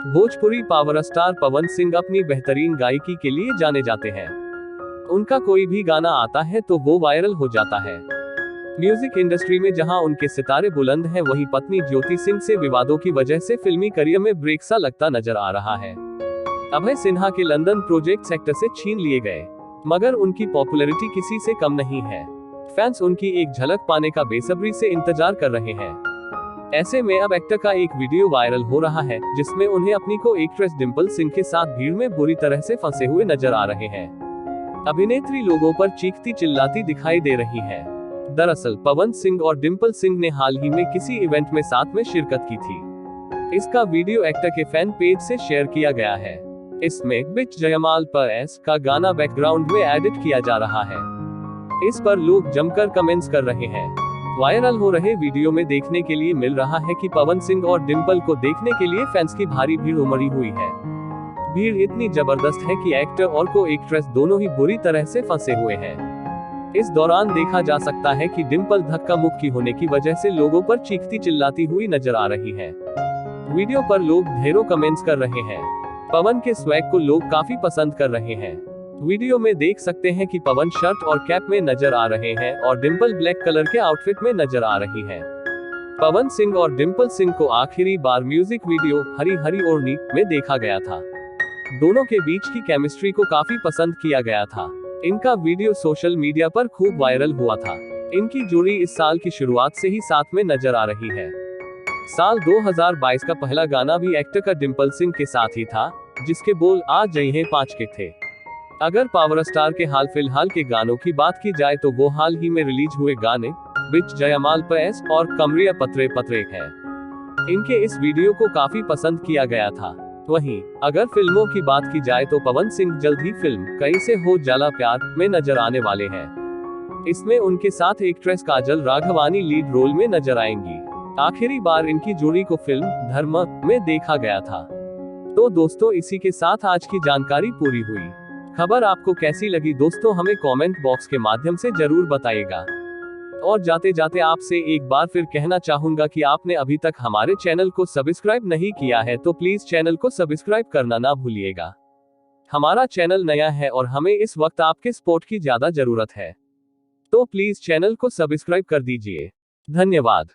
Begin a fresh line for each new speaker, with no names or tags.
Bhojpuri power star Pawan Singh अपनी बेहतरीन गायकी के लिए जाने जाते हैं। उनका कोई भी गाना आता है तो वो वायरल हो जाता है। म्यूजिक इंडस्ट्री में जहां उनके सितारे बुलंद हैं, वहीं पत्नी ज्योति सिंह से विवादों की वजह से फिल्मी करियर में ब्रेक सा लगता नजर आ रहा है। अभय सिन्हा के लंदन प्रोजेक्ट सेक्टर से छीन लिए गए, मगर उनकी पॉपुलैरिटी किसी से कम नहीं है। फैंस उनकी एक झलक पाने का बेसब्री से इंतजार कर रहे हैं। ऐसे में अब एक्टर का एक वीडियो वायरल हो रहा है, जिसमें उन्हें अपनी को एक्ट्रेस डिंपल सिंह के साथ भीड़ में बुरी तरह से फंसे हुए नजर आ रहे हैं। अभिनेत्री लोगों पर चीखती चिल्लाती दिखाई दे रही है। दरअसल पवन सिंह और डिंपल सिंह ने हाल ही में किसी इवेंट में साथ में शिरकत की थी। इसका वीडियो एक्टर के फैन पेज से शेयर किया गया है। इसमें बिच जयमाल पर एस का गाना बैकग्राउंड में एडिट किया जा रहा है। इस पर लोग जमकर कमेंट्स कर रहे हैं। वायरल हो रहे वीडियो में देखने के लिए मिल रहा है कि पवन सिंह और डिंपल को देखने के लिए फैंस की भारी भीड़ उमड़ी हुई है। भीड़ इतनी जबरदस्त है कि एक्टर और को एक्ट्रेस दोनों ही बुरी तरह से फंसे हुए हैं। इस दौरान देखा जा सकता है कि डिंपल धक्का मुक्की होने की वजह से लोगों पर चीखती चिल्लाती हुई नजर आ रही है। वीडियो पर लोग ढेरों कमेंट्स कर रहे हैं। पवन के स्वैग को लोग काफी पसंद कर रहे हैं। वीडियो में देख सकते हैं कि पवन शर्ट और कैप में नजर आ रहे हैं और डिंपल ब्लैक कलर के आउटफिट में नजर आ रही है। पवन सिंह और डिंपल सिंह को आखिरी बार म्यूजिक वीडियो हरी हरी ओढ़नी में देखा गया था। दोनों के बीच की केमिस्ट्री को काफी पसंद किया गया था। इनका वीडियो सोशल मीडिया पर खूब वायरल हुआ था। इनकी जोड़ी इस साल की शुरुआत से ही साथ में नजर आ रही है। साल 2022 का पहला गाना भी एक्टर का डिंपल सिंह के साथ ही था, जिसके बोल आज जय 5 के थे। अगर पावर स्टार के हाल फिलहाल के गानों की बात की जाए तो वो हाल ही में रिलीज हुए गाने बिच जयमाल पैस और कमरिया पत्रे पत्रे है। इनके इस वीडियो को काफी पसंद किया गया था। वहीं अगर फिल्मों की बात की जाए तो पवन सिंह जल्द ही फिल्म कई से हो जाला प्यार में नजर आने वाले हैं। इसमें उनके साथ एक्ट्रेस काजल राघवानी लीड रोल में नजर आएंगी। आखिरी बार इनकी जोड़ी को फिल्म धर्म में देखा गया था। तो दोस्तों, इसी के साथ आज की जानकारी पूरी हुई। खबर आपको कैसी लगी दोस्तों, हमें कमेंट बॉक्स के माध्यम से जरूर बताइएगा। और जाते जाते आपसे एक बार फिर कहना चाहूंगा कि आपने अभी तक हमारे चैनल को सब्सक्राइब नहीं किया है तो प्लीज चैनल को सब्सक्राइब करना ना भूलिएगा। हमारा चैनल नया है और हमें इस वक्त आपके सपोर्ट की ज्यादा जरूरत है, तो प्लीज चैनल को सब्सक्राइब कर दीजिए। धन्यवाद।